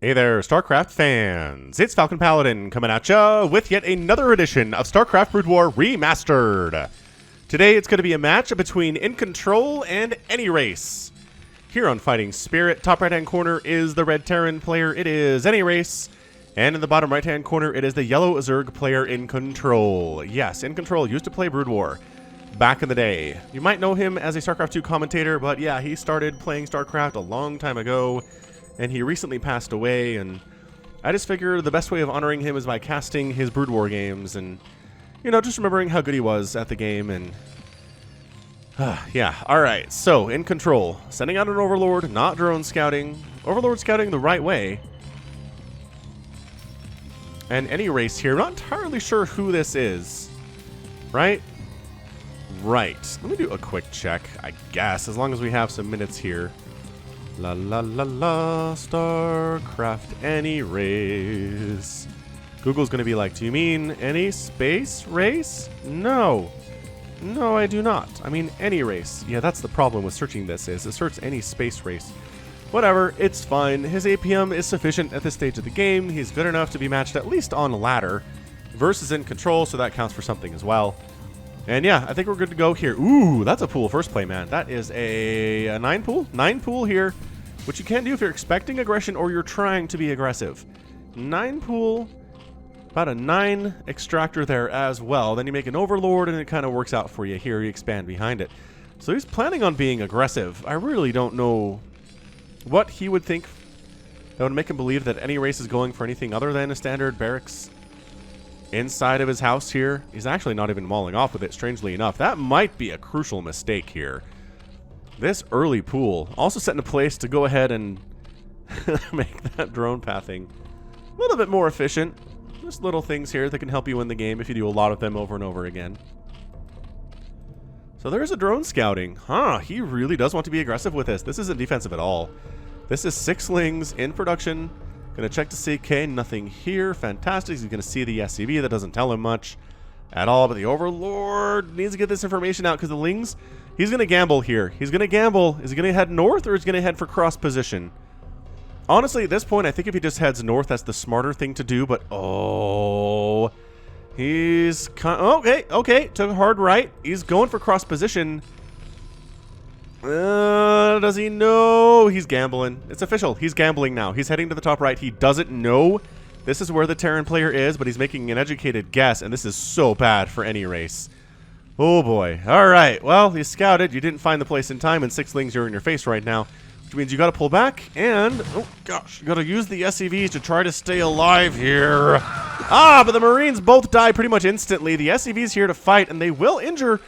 Hey there, StarCraft fans! It's Falcon Paladin coming at ya with yet another edition of StarCraft Brood War Remastered. Today it's going to be a match between InControl and anyrace. Here on Fighting Spirit, top right-hand corner is the red Terran player, it is anyrace. And in the bottom right-hand corner, it is the yellow Zerg player InControl. Yes, InControl used to play Brood War back in the day. You might know him as a StarCraft 2 commentator, but yeah, he started playing StarCraft a long time ago. And he recently passed away, and I just figured the best way of honoring him is by casting his Brood War games and, you know, just remembering how good he was at the game. And yeah, alright, so InControl, sending out an Overlord, not drone scouting. Overlord scouting the right way. And anyrace here, not entirely sure who this is. Right? Right. Let me do a quick check, I guess, as long as we have some minutes here. La la la la, StarCraft anyrace. Google's gonna be like, do you mean any space race? No. No, I do not. I mean anyrace. Yeah, that's the problem with searching this, is it searches any space race. Whatever, it's fine. His APM is sufficient at this stage of the game. He's good enough to be matched at least on ladder versus InControl, so that counts for something as well. And yeah, I think we're good to go here. Ooh, that's a pool first play, man. That is a 9 pool? 9 pool here, which you can do if you're expecting aggression or you're trying to be aggressive. 9 pool, about a 9 extractor there as well. Then you make an Overlord and it kind of works out for you here. You expand behind it. So he's planning on being aggressive. I really don't know what he would think that would make him believe that anyrace is going for anything other than a standard barracks inside of his house here. He's actually not even walling off with it, strangely enough. That might be a crucial mistake here. This early pool also set into place to go ahead and make that drone pathing a little bit more efficient. Just little things here that can help you win the game if you do a lot of them over and over again. So there's a drone scouting. Huh, he really does want to be aggressive with this. This isn't defensive at all. This is 6 lings in production. Gonna check to see, okay, nothing here. Fantastic. He's gonna see the SCV. That doesn't tell him much at all, but the Overlord needs to get this information out because the lings, he's gonna gamble here. He's gonna gamble. Is he gonna head north or is he gonna head for cross position? Honestly, at this point, I think if he just heads north, that's the smarter thing to do, but oh, he's okay, took a hard right. He's going for cross position. Does he know? He's gambling. It's official. He's gambling now. He's heading to the top right. He doesn't know this is where the Terran player is, but he's making an educated guess, and this is so bad for anyrace. Oh boy. All right. Well, you scouted. You didn't find the place in time, and 6 lings are in your face right now, which means you got to pull back, and oh gosh, you got to use the SCVs to try to stay alive here. But the Marines both die pretty much instantly. The SCVs here to fight, and they will injure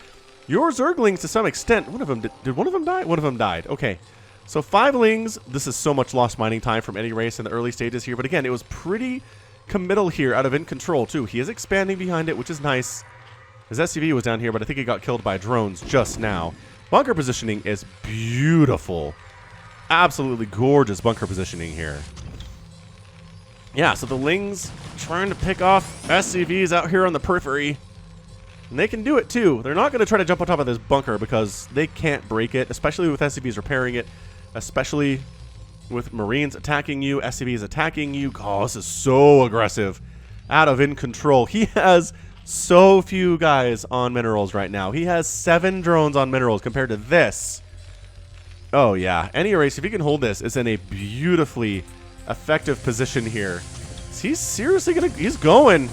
your Zerglings to some extent. One of them did one of them die? One of them died. Okay. So 5 lings. This is so much lost mining time from anyrace in the early stages here. But again, it was pretty committal here out of InControl too. He is expanding behind it, which is nice. His SCV was down here, but I think he got killed by drones just now. Bunker positioning is beautiful. Absolutely gorgeous bunker positioning here. Yeah, so the lings trying to pick off SCVs out here on the periphery. And they can do it too. They're not going to try to jump on top of this bunker because they can't break it, especially with SCVs repairing it, especially with Marines attacking you, SCVs attacking you. Oh, this is so aggressive out of InControl. He has so few guys on minerals right now. He has 7 drones on minerals compared to this. Oh yeah, anyrace, if he can hold this, it's in a beautifully effective position here. He's seriously gonna, he's going.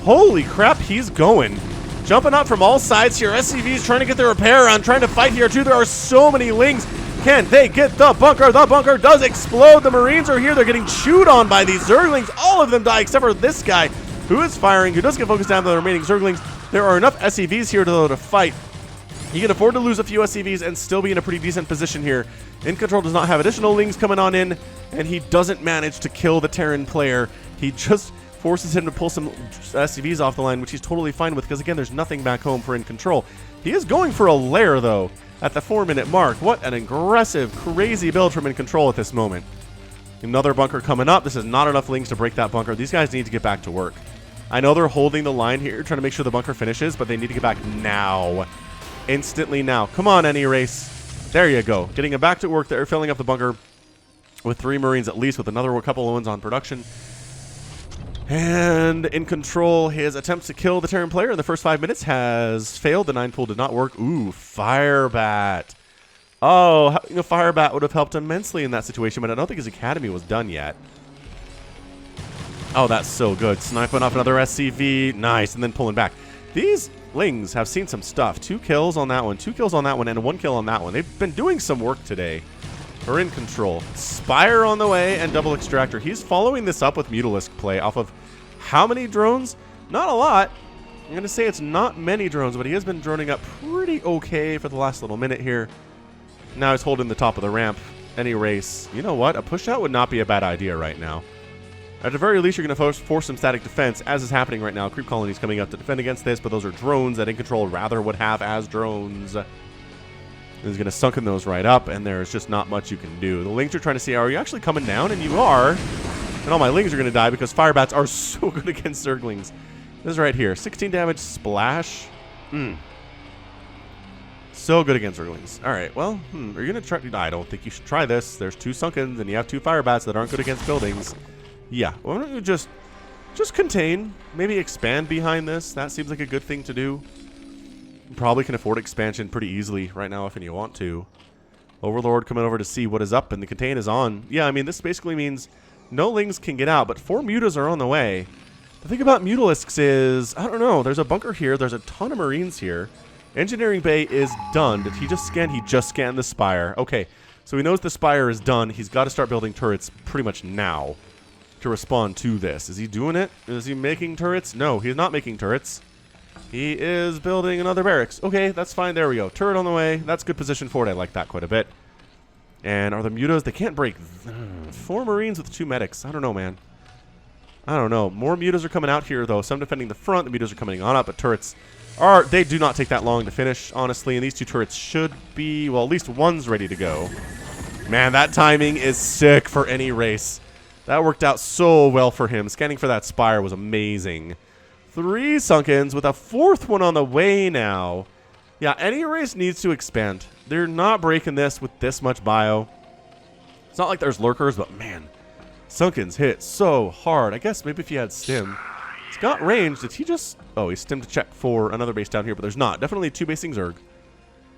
Holy crap, he's going. Jumping up from all sides here. SCVs trying to get their repair on, trying to fight here too. There are so many lings. Can they get the bunker? The bunker does explode. The Marines are here. They're getting chewed on by these Zerglings. All of them die except for this guy who is firing, who does get focused down by the remaining Zerglings. There are enough SCVs here to fight. He can afford to lose a few SCVs and still be in a pretty decent position here. InControl does not have additional lings coming on in, and he doesn't manage to kill the Terran player. He just forces him to pull some SCVs off the line, which he's totally fine with because, again, there's nothing back home for InControl. He is going for a lair, though, at the 4-minute mark. What an aggressive, crazy build from InControl at this moment. Another bunker coming up. This is not enough lings to break that bunker. These guys need to get back to work. I know they're holding the line here, trying to make sure the bunker finishes, but they need to get back now. Instantly now. Come on, anyrace. There you go. Getting it back to work there, filling up the bunker. with 3 Marines at least, with another couple of ones on production. And InControl, his attempts to kill the Terran player in the first 5 minutes has failed. The 9 pool did not work. Ooh, Firebat. Oh, having a Firebat would have helped immensely in that situation, but I don't think his academy was done yet. Oh, that's so good. Sniping off another SCV. Nice, and then pulling back. These Lings have seen some stuff. 2 kills on that one, 2 kills on that one, and 1 kill on that one. They've been doing some work today. Or InControl. Spire on the way and double extractor. He's following this up with Mutalisk play off of how many drones? Not a lot. I'm going to say it's not many drones, but he has been droning up pretty okay for the last little minute here. Now he's holding the top of the ramp. anyrace. You know what? A push out would not be a bad idea right now. At the very least, you're going to force some static defense, as is happening right now. Creep colonies coming up to defend against this, but those are drones that InControl rather would have as drones. He's going to sunken those right up, and there's just not much you can do. The Lings are trying to see, are you actually coming down? And you are. And all my Lings are going to die because Firebats are so good against Zerglings. This is right here. 16 damage splash. So good against Zerglings. All right, well, are you going to try? I don't think you should try this. There's 2 Sunkens, and you have 2 Firebats that aren't good against buildings. Yeah, why don't you just contain, maybe expand behind this. That seems like a good thing to do. You probably can afford expansion pretty easily right now if you want to. Overlord coming over to see what is up, and the contain is on. Yeah, I mean, this basically means no Lings can get out, but 4 Mutas are on the way. The thing about Mutalisks is, I don't know, there's a bunker here, there's a ton of Marines here. Engineering Bay is done. Did he just scan? He just scanned the Spire. Okay, so he knows the Spire is done. He's got to start building turrets pretty much now to respond to this. Is he doing it? Is he making turrets? No, he's not making turrets. He is building another barracks. Okay, that's fine. There we go. Turret on the way. That's good position for it. I like that quite a bit. And are the Mutas? They can't break. 4 Marines with 2 medics. I don't know, man. I don't know. More Mutas are coming out here, though. Some defending the front. The Mutas are coming on up, but turrets are... They do not take that long to finish, honestly. And these 2 turrets should be... Well, at least one's ready to go. Man, that timing is sick for anyrace. That worked out so well for him. Scanning for that Spire was amazing. 3 Sunkens with a 4th one on the way now. Yeah, anyrace needs to expand. They're not breaking this with this much bio. It's not like there's lurkers, but man, Sunkens hit so hard. I guess maybe if he had stim. He's got range. Did he just... Oh, he's stim to check for another base down here, but there's not. Definitely 2 basing Zerg.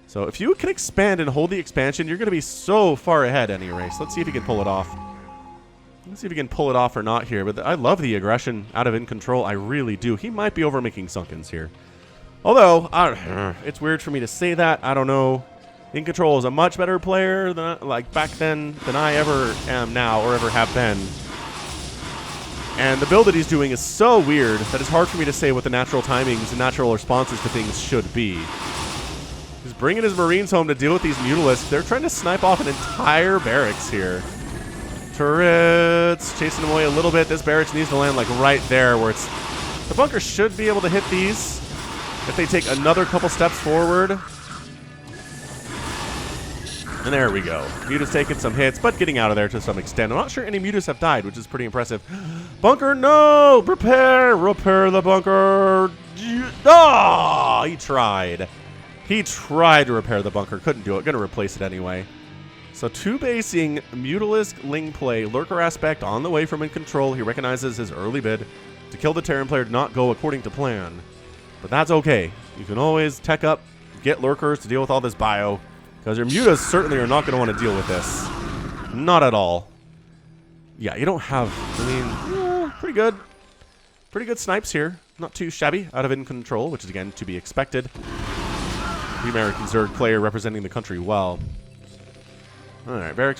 So if you can expand and hold the expansion, you're going to be so far ahead anyrace. Let's see if he can pull it off. Let's see if he can pull it off or not here. But I love the aggression out of InControl. I really do. He might be over making Sunkens here. Although, it's weird for me to say that. I don't know. InControl is a much better player than like back then than I ever am now or ever have been. And the build that he's doing is so weird that it's hard for me to say what the natural timings and natural responses to things should be. He's bringing his Marines home to deal with these Mutalisks. They're trying to snipe off an entire barracks here. Turrets, chasing them away a little bit. This barracks needs to land like right there where it's... The bunker should be able to hit these if they take another couple steps forward. And there we go. Mutas taking some hits, but getting out of there to some extent. I'm not sure any Mutas have died, which is pretty impressive. Bunker, no! Repair the bunker! Oh, he tried. He tried to repair the bunker. Couldn't do it. Gonna replace it anyway. So 2 basing, Mutalisk, Ling play, Lurker aspect on the way from InControl. He recognizes his early bid to kill the Terran player did not go according to plan. But that's okay. You can always tech up, get Lurkers to deal with all this bio, because your Mutas certainly are not going to want to deal with this. Not at all. Yeah, you don't have... I mean, pretty good. Pretty good snipes here. Not too shabby out of InControl, which is, again, to be expected. The American Zerg player representing the country well. Alright, barracks.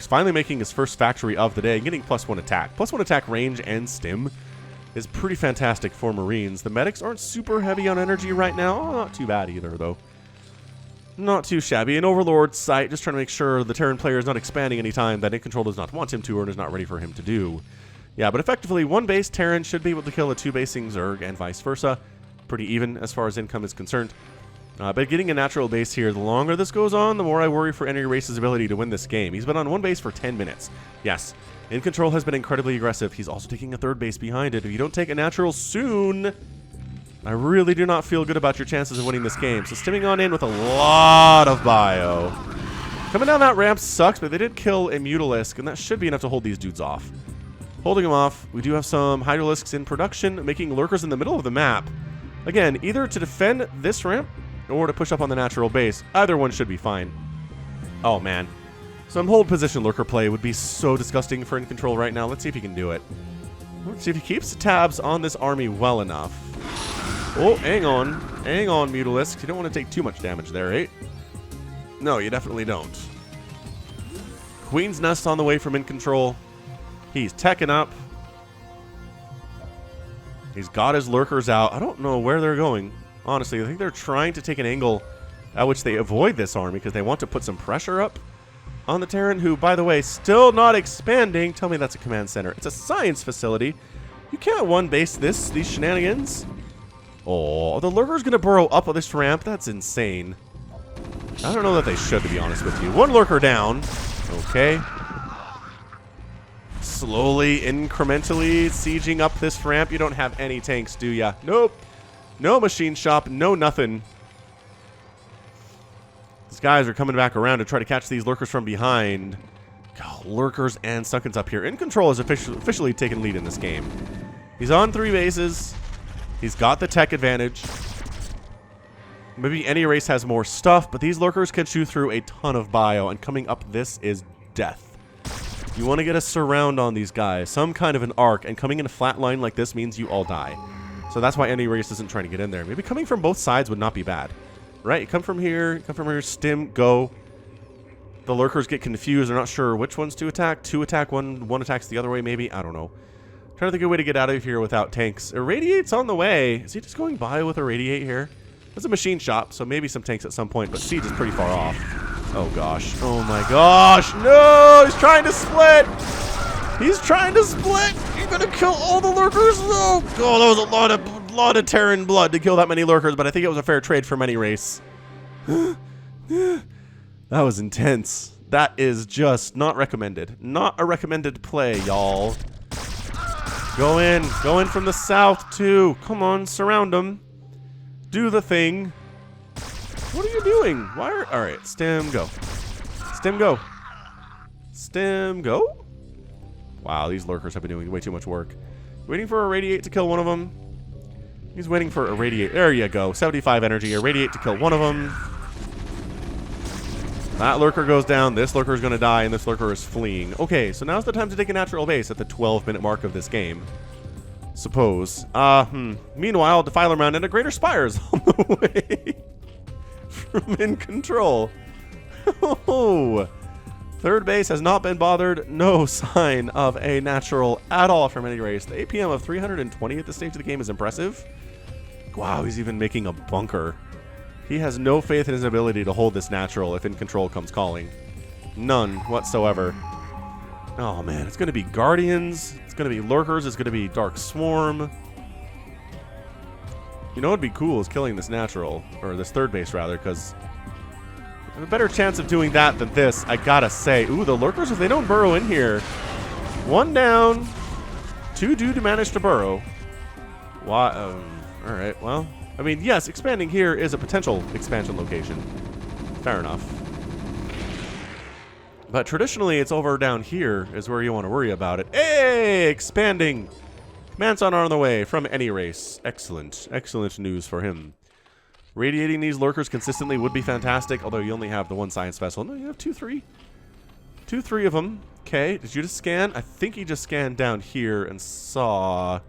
Finally making his first factory of the day, getting +1 attack. +1 attack range and stim is pretty fantastic for Marines. The medics aren't super heavy on energy right now. Oh, not too bad either, though. Not too shabby. An Overlord's sight, just trying to make sure the Terran player is not expanding anytime that InControl does not want him to or is not ready for him to do. Yeah, but effectively, 1 base Terran should be able to kill a 2 basing Zerg and vice versa. Pretty even as far as income is concerned. But getting a natural base here, the longer this goes on, the more I worry for anyrace's ability to win this game. He's been on 1 base for 10 minutes. Yes, InControl has been incredibly aggressive. He's also taking a 3rd base behind it. If you don't take a natural soon, I really do not feel good about your chances of winning this game. So stimming on in with a lot of bio. Coming down that ramp sucks, but they did kill a Mutalisk, and that should be enough to hold these dudes off. Holding them off, we do have some Hydralisks in production, making lurkers in the middle of the map. Again, either to defend this ramp, or to push up on the natural base. Either one should be fine. Oh, man. Some hold position lurker play would be so disgusting for InControl right now. Let's see if he can do it. Let's see if he keeps the tabs on this army well enough. Oh, hang on. Hang on, Mutalisk. You don't want to take too much damage there, eh? No, you definitely don't. Queen's Nest on the way from InControl. He's teching up. He's got his lurkers out. I don't know where they're going. Honestly, I think they're trying to take an angle at which they avoid this army because they want to put some pressure up on the Terran, who, by the way, still not expanding. Tell me that's a command center. It's a science facility. You can't one-base these shenanigans. Oh, the lurker's going to burrow up this ramp. That's insane. I don't know that they should, to be honest with you. One lurker down. Okay. Slowly, incrementally sieging up this ramp. You don't have any tanks, do ya? Nope. No machine shop. No nothing. These guys are coming back around to try to catch these lurkers from behind. God, lurkers and Sunkens up here. InControl has officially taken lead in this game. He's on 3 bases. He's got the tech advantage. Maybe anyrace has more stuff, but these lurkers can chew through a ton of bio, and coming up this is death. You want to get a surround on these guys, some kind of an arc, and coming in a flat line like this means you all die. So that's why anyrace isn't trying to get in there. Maybe coming from both sides would not be bad. Right? You come from here, stim, go. The lurkers get confused. They're not sure which ones to attack. 2 attack, one attacks the other way maybe. I don't know. Trying to think of a way to get out of here without tanks. Irradiate's on the way. Is he just going by with Irradiate here? There's a machine shop, so maybe some tanks at some point, but Siege is pretty far off. Oh, gosh. Oh, my gosh. No! He's trying to split! He's trying to split! You're gonna kill all the lurkers? No! Oh, that was a lot of Terran blood to kill that many lurkers, but I think it was a fair trade for anyrace. That was intense. That is just not recommended. Not a recommended play, y'all. Go in from the south, too. Come on, surround them. Do the thing. What are you doing? Why are... Alright, stem, go. Stem, go. Stem, go? Wow, these lurkers have been doing way too much work. Waiting for Irradiate to kill one of them. He's waiting for Irradiate. There you go. 75 energy. Irradiate to kill one of them. That lurker goes down. This lurker is going to die, and this lurker is fleeing. Okay, so now's the time to take a natural base at the 12-minute mark of this game. Suppose. Meanwhile, Defiler Mound and a Greater Spire is on the way from InControl. Oh, third base has not been bothered. No sign of a natural at all from anyrace. The APM of 320 at this stage of the game is impressive. Wow, he's even making a bunker. He has no faith in his ability to hold this natural if InControl comes calling. None whatsoever. Oh, man. It's going to be Guardians. It's going to be Lurkers. It's going to be Dark Swarm. You know what would be cool is killing this natural, or this third base, rather, because I have a better chance of doing that than this, I gotta say. Ooh, the Lurkers, if they don't burrow in here. 1 down. 2 do to manage to burrow. Why? Alright, well. I mean, yes, expanding here is a potential expansion location. Fair enough. But traditionally, it's over down here is where you want to worry about it. Hey, expanding! Command center on the way from anyrace. Excellent. Excellent news for him. Radiating these lurkers consistently would be fantastic, although you only have the 1 science vessel. No, you have 2, 3. 2, 3 of them. Okay, did you just scan? I think he just scanned down here and saw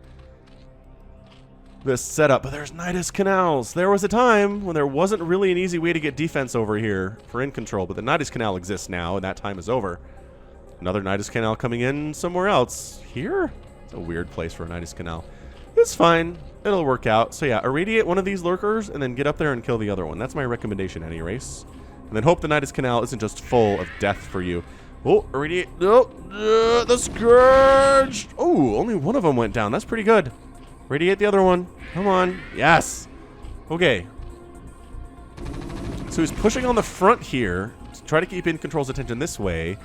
this setup, but there's Nidus Canals. There was a time when there wasn't really an easy way to get defense over here for InControl, but the Nidus Canal exists now, and that time is over. Another Nidus Canal coming in somewhere else. Here? It's a weird place for a Nidus Canal. It's fine. It'll work out. So yeah, irradiate one of these lurkers, and then get up there and kill the other one. That's my recommendation, anyrace. And then hope the Nidus Canal isn't just full of death for you. Oh, irradiate. Oh, the Scourge! Oh, only one of them went down. That's pretty good. Radiate the other one. Come on. Yes. Okay. So he's pushing on the front here to try to keep InControl's attention this way.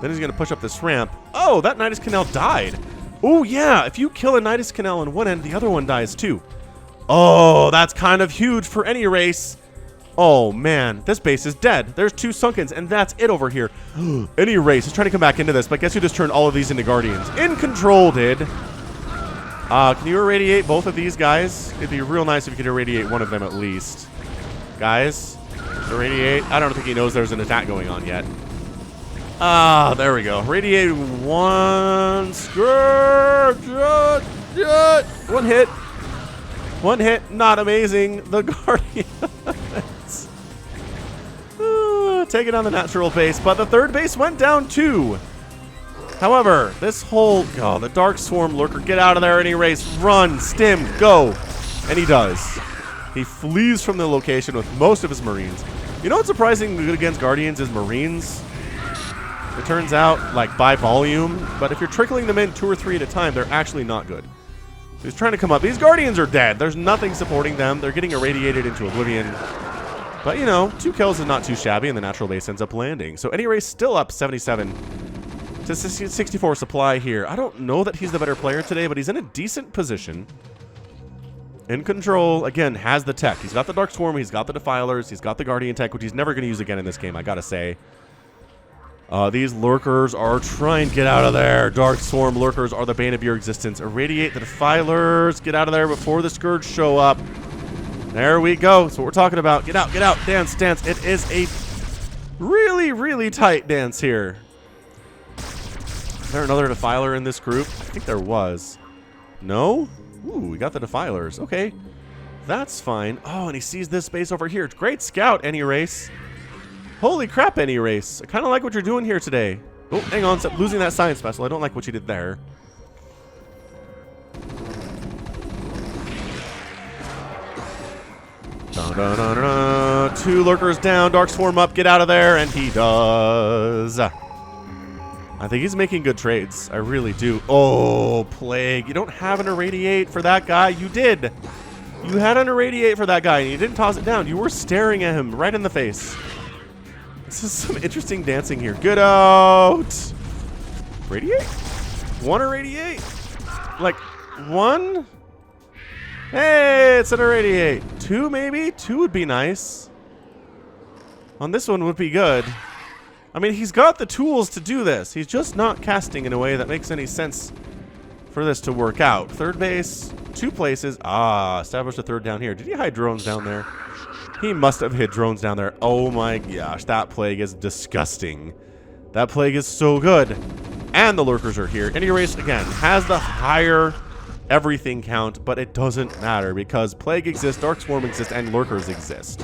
Then he's going to push up this ramp. Oh, that Nidus Canal died. Oh, yeah. If you kill a Nidus Canal on one end, the other one dies too. Oh, that's kind of huge for anyrace. Oh, man. This base is dead. There's 2 Sunkens, and that's it over here. anyrace is trying to come back into this, but guess who just turned all of these into Guardians? InControl did. Can you irradiate both of these guys? It'd be real nice if you could irradiate one of them at least. Guys, irradiate. I don't think he knows there's an attack going on yet. There we go. Radiate 1. Scourge. 1 hit. 1 hit. Not amazing. The Guardians. Taking on the natural base, but the 3rd base went down too. However, this whole... the Dark Swarm Lurker. Get out of there, anyrace. Run. Stim. Go. And he does. He flees from the location with most of his Marines. You know what's surprisingly good against Guardians is Marines. It turns out, like, by volume. But if you're trickling them in 2 or 3 at a time, they're actually not good. So he's trying to come up. These Guardians are dead. There's nothing supporting them. They're getting irradiated into oblivion. But, you know, 2 kills is not too shabby, and the natural base ends up landing. So anyrace still up 77 to 64 supply here. I don't know that he's the better player today, but he's in a decent position. InControl, again, has the tech. He's got the Dark Swarm, he's got the Defilers, he's got the Guardian tech, which he's never going to use again in this game, I gotta say. These Lurkers are trying to get out of there. Dark Swarm Lurkers are the bane of your existence. Irradiate the Defilers. Get out of there before the Scourge show up. There we go. That's what we're talking about. Get out, get out. Dance, dance. It is a really, really tight dance here. Is there another Defiler in this group? I think there was. No? Ooh, we got the Defilers. Okay. That's fine. Oh, and he sees this space over here. Great scout, anyrace. Holy crap, anyrace. I kind of like what you're doing here today. Oh, hang on. Stop losing that science vessel. I don't like what you did there. Dun, dun, dun, dun, dun. 2 Lurkers down. Dark Swarm up. Get out of there. And he does. I think he's making good trades. I really do. Oh, Plague. You don't have an Irradiate for that guy. You did. You had an Irradiate for that guy, and you didn't toss it down. You were staring at him right in the face. This is some interesting dancing here. Get out. Radiate? 1 Irradiate? Like, 1? Hey, it's an Irradiate. 2, maybe? 2 would be nice. On this one would be good. I mean, he's got the tools to do this. He's just not casting in a way that makes any sense for this to work out. 3rd base, 2 places. Established a 3rd down here. Did he hide drones down there? He must have hid drones down there. Oh my gosh, that Plague is disgusting. That Plague is so good. And the Lurkers are here. anyrace, again, has the higher everything count, but it doesn't matter because Plague exists, Dark Swarm exists, and Lurkers exist.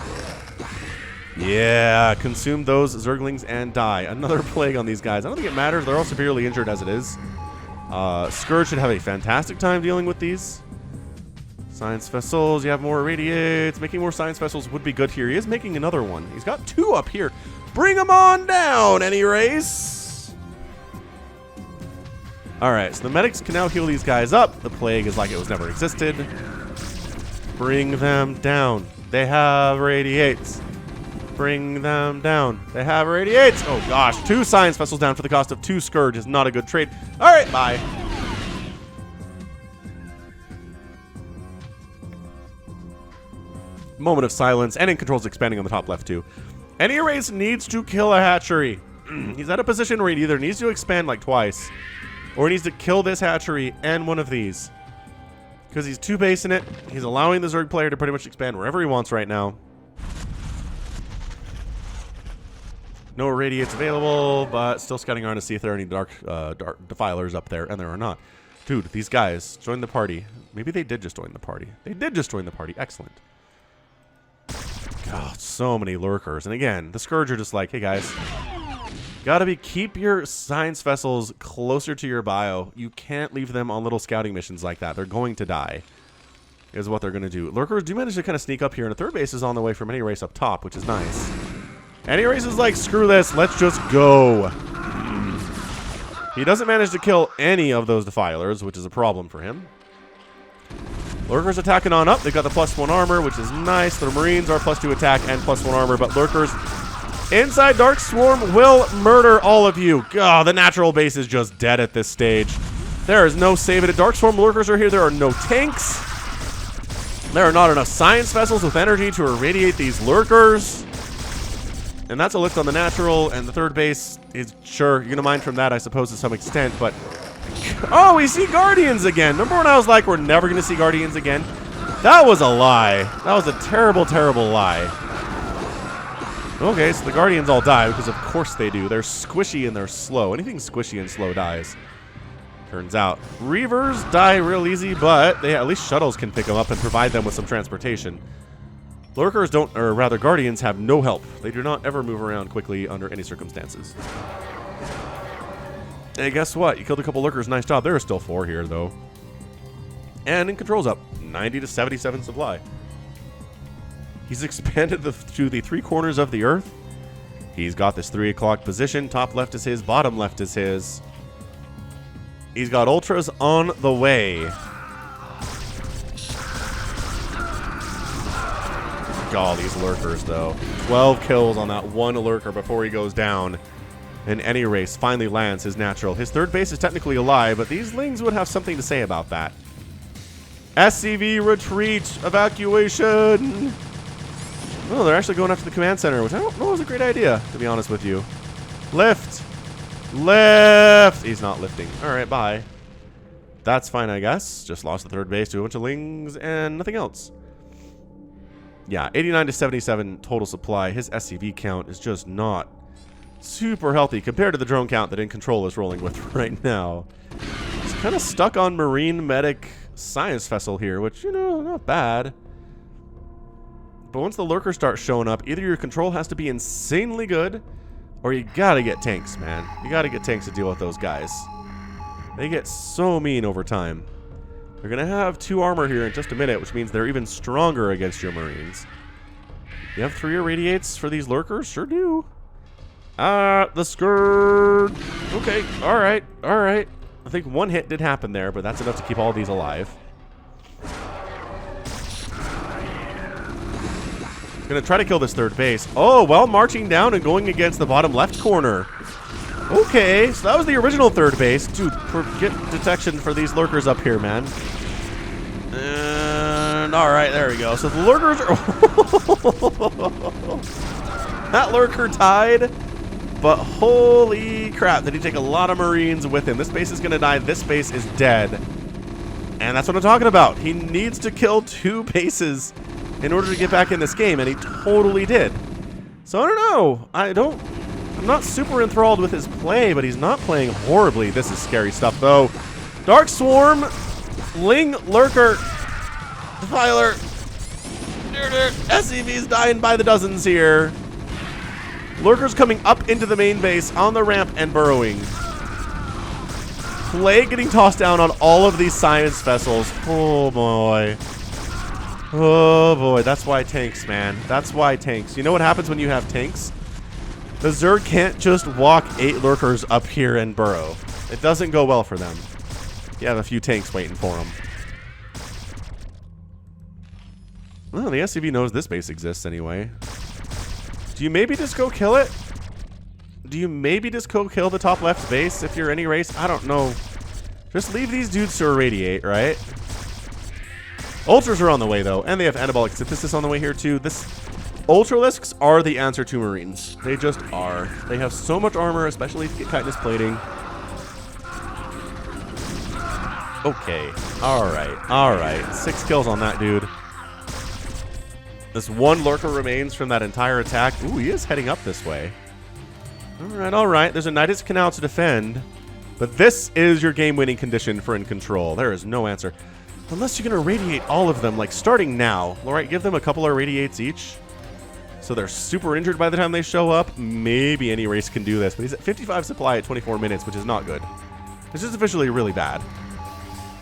Yeah, consume those Zerglings and die. Another Plague on these guys. I don't think it matters. They're all severely injured as it is. Scourge should have a fantastic time dealing with these. Science Vessels, you have more Irradiates. Making more Science Vessels would be good here. He is making another one. He's got 2 up here. Bring them on down, anyrace. Alright, so the medics can now heal these guys up. The Plague is like it was never existed. Bring them down. They have Radiates. Bring them down. They have Radiates. Oh gosh, 2 Science Vessels down for the cost of 2 Scourge is not a good trade. Alright, bye. Moment of silence, and InControl's expanding on the top left too. anyrace needs to kill a hatchery. He's at a position where he either needs to expand like twice, or he needs to kill this hatchery and one of these. Because he's 2 basing it. He's allowing the Zerg player to pretty much expand wherever he wants right now. No Irradiates available, but still scouting around to see if there are any dark Defilers up there, and there are not. Dude, these guys joined the party. Maybe they did just join the party. They did just join the party. Excellent. God, so many Lurkers. And again, the Scourge are just like, hey guys, keep your Science Vessels closer to your bio. You can't leave them on little scouting missions like that. They're going to die, is what they're going to do. Lurkers do manage to kind of sneak up here, and a 3rd base is on the way from anyrace up top, which is nice. anyrace is like, screw this, let's just go. He doesn't manage to kill any of those Defilers, which is a problem for him. Lurkers attacking on up. They've got the +1 armor, which is nice. The Marines are +2 attack and +1 armor, but Lurkers inside Dark Swarm will murder all of you. God, the natural base is just dead at this stage. There is no saving it. Dark Swarm Lurkers are here. There are no tanks. There are not enough science vessels with energy to irradiate these lurkers. And that's a lift on the natural, and the third base is, sure, you're going to mine from that, I suppose, to some extent, but... Oh, we see Guardians again! Remember when I was like, we're never going to see Guardians again? That was a lie. That was a terrible, terrible lie. Okay, so the Guardians all die, because of course they do. They're squishy and they're slow. Anything squishy and slow dies. Turns out. Reavers die real easy, but at least shuttles can pick them up and provide them with some transportation. Lurkers don't, or rather Guardians have no help. They do not ever move around quickly under any circumstances. Hey, guess what? You killed a couple Lurkers, nice job. There are still 4 here, though. And InControl's up, 90 to 77 supply. He's expanded to the 3 corners of the Earth. He's got this 3 o'clock position. Top left is his, bottom left is his. He's got ultras on the way. God, these lurkers, though. 12 kills on that one lurker before he goes down. And anyrace finally lands his natural. His third base is technically alive, but these lings would have something to say about that. SCV retreat, evacuation. Oh, they're actually going after the command center, which I don't know is a great idea, to be honest with you. Lift. Lift. He's not lifting. All right, bye. That's fine, I guess. Just lost the third base to a bunch of lings and nothing else. Yeah, 89 to 77 total supply. His SCV count is just not super healthy compared to the drone count that InControl is rolling with right now. He's kind of stuck on Marine Medic Science Vessel here, which, you know, not bad. But once the lurkers start showing up, either your control has to be insanely good, or you gotta get tanks, man. You gotta get tanks to deal with those guys. They get so mean over time. They're gonna have 2 armor here in just a minute, which means they're even stronger against your Marines. You have 3 irradiates for these lurkers? Sure do. The skirt. Okay, alright, alright. I think 1 hit did happen there, but that's enough to keep all these alive. Gonna try to kill this third base. Oh, well, marching down and going against the bottom left corner. Okay, so that was the original third base. Dude, get detection for these lurkers up here, man. And alright, there we go. So the lurkers are... That lurker died, but holy crap, did he take a lot of Marines with him. This base is gonna die, this base is dead. And that's what I'm talking about. He needs to kill 2 bases in order to get back in this game, and he totally did. So I don't know. I'm not super enthralled with his play, but he's not playing horribly. This is scary stuff, though. Dark Swarm, Ling, Lurker, Defiler. SCV's dying by the dozens here. Lurkers coming up into the main base on the ramp and burrowing. Plague getting tossed down on all of these science vessels. Oh, boy. Oh boy, that's why tanks, man. That's why tanks. You know what happens when you have tanks? The Zerg can't just walk 8 lurkers up here and burrow. It doesn't go well for them. You have a few tanks waiting for them. Well, the SCV knows this base exists anyway. Do you maybe just go kill it? Do you maybe just go kill the top left base if you're any race? I don't know. Just leave these dudes to irradiate, right? Ultras are on the way, though, and they have anabolic synthesis on the way here, too. Ultralisks are the answer to Marines. They just are. They have so much armor, especially if you get chitinous plating. Okay. Alright. 6 kills on that dude. This 1 lurker remains from that entire attack. Ooh, he is heading up this way. Alright. There's a Nidus Canal to defend, but this is your game-winning condition for InControl. There is no answer. Unless you're going to irradiate all of them, like starting now. Alright, give them a couple of irradiates each. So they're super injured by the time they show up. Maybe any race can do this, but he's at 55 supply at 24 minutes, which is not good. This is officially really bad.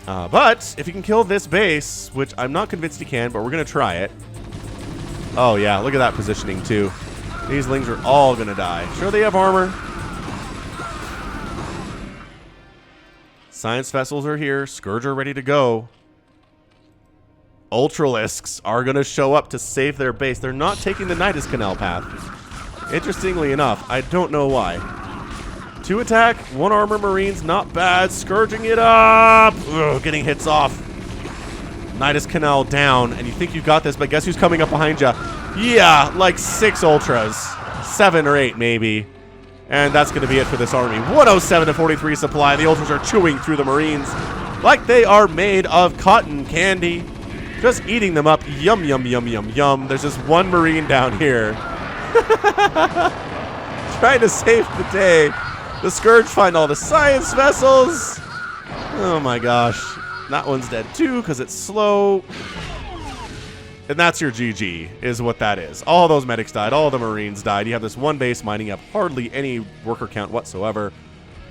But if you can kill this base, which I'm not convinced he can, but we're going to try it. Oh yeah, look at that positioning too. These lings are all going to die. Sure, they have armor. Science vessels are here. Scourge are ready to go. Ultralisks are going to show up to save their base. They're not taking the Nidus Canal path. Interestingly enough, I don't know why. 2 attack, 1 armor Marines, not bad. Scourging it up. Ugh, getting hits off. Nidus Canal down, and you think you got this, but guess who's coming up behind you? Yeah, like 6 Ultras. 7 or 8, maybe. And that's going to be it for this army. 107 to 43 supply. The Ultras are chewing through the Marines like they are made of cotton candy. Just eating them up. Yum, yum, yum, yum, yum. There's just one Marine down here. Trying to save the day. The Scourge find all the science vessels. Oh my gosh. That one's dead too because it's slow. And that's your GG, is what that is. All those medics died. All the Marines died. You have this one base mining up hardly any worker count whatsoever.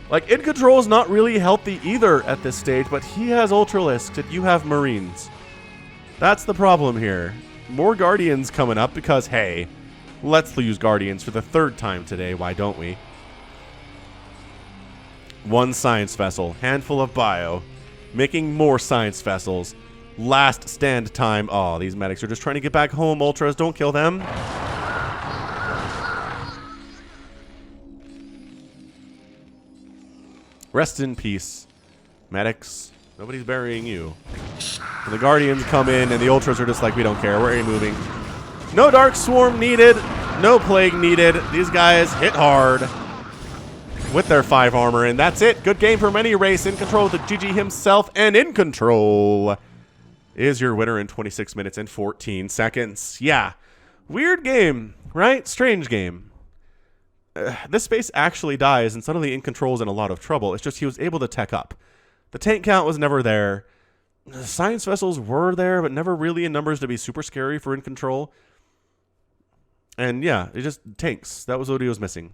Like, InControl is not really healthy either at this stage, but he has Ultralisks and you have Marines. That's the problem here. More Guardians coming up because, hey, let's use Guardians for the 3rd time today. Why don't we? 1 science vessel. Handful of bio. Making more science vessels. Last stand time. Oh, these medics are just trying to get back home. Ultras, don't kill them. Rest in peace, medics. Nobody's burying you. And the Guardians come in, and the Ultras are just like, we don't care. Where are you moving? No Dark Swarm needed. No Plague needed. These guys hit hard with their 5 armor, and that's it. Good game from anyrace. InControl with the GG himself, and InControl is your winner in 26 minutes and 14 seconds. Yeah. Weird game, right? Strange game. This space actually dies, and suddenly InControl's in a lot of trouble. It's just he was able to tech up. The tank count was never there. The science vessels were there, but never really in numbers to be super scary for InControl. And yeah, it just tanks. That was what he was missing.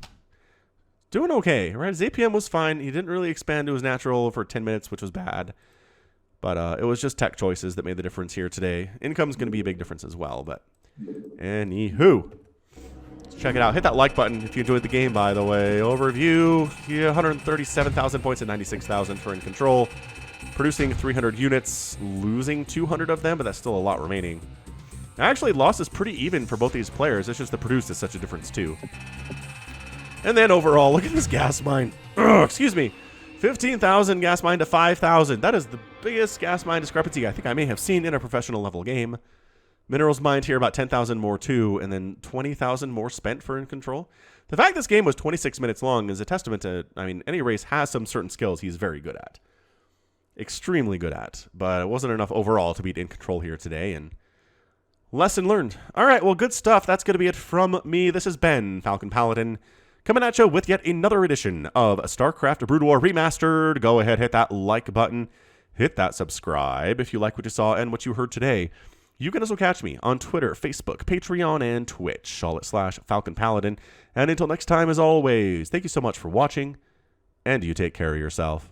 Doing okay, right? His APM was fine. He didn't really expand to his natural for 10 minutes, which was bad. But it was just tech choices that made the difference here today. Income's going to be a big difference as well, but anywho. Let's check it out. Hit that like button if you enjoyed the game, by the way. Overview, yeah, 137,000 points and 96,000 for InControl. Producing 300 units, losing 200 of them, but that's still a lot remaining. Actually, loss is pretty even for both these players. It's just the produce is such a difference, too. And then overall, look at this gas mine. Ugh, excuse me. 15,000 gas mine to 5,000. That is the biggest gas mine discrepancy I think I may have seen in a professional level game. Minerals mined here about 10,000 more too, and then 20,000 more spent for InControl. The fact this game was 26 minutes long is a testament to, I mean, anyrace has some certain skills he's very good at. Extremely good at, but it wasn't enough overall to beat InControl here today, and lesson learned. All right, well, good stuff. That's going to be it from me. This has been Falcon Paladin, coming at you with yet another edition of StarCraft Brood War Remastered. Go ahead, hit that like button. Hit that subscribe if you like what you saw and what you heard today. You can also catch me on Twitter, Facebook, Patreon, and Twitch, all at /Falcon Paladin. And until next time, as always, thank you so much for watching, and you take care of yourself.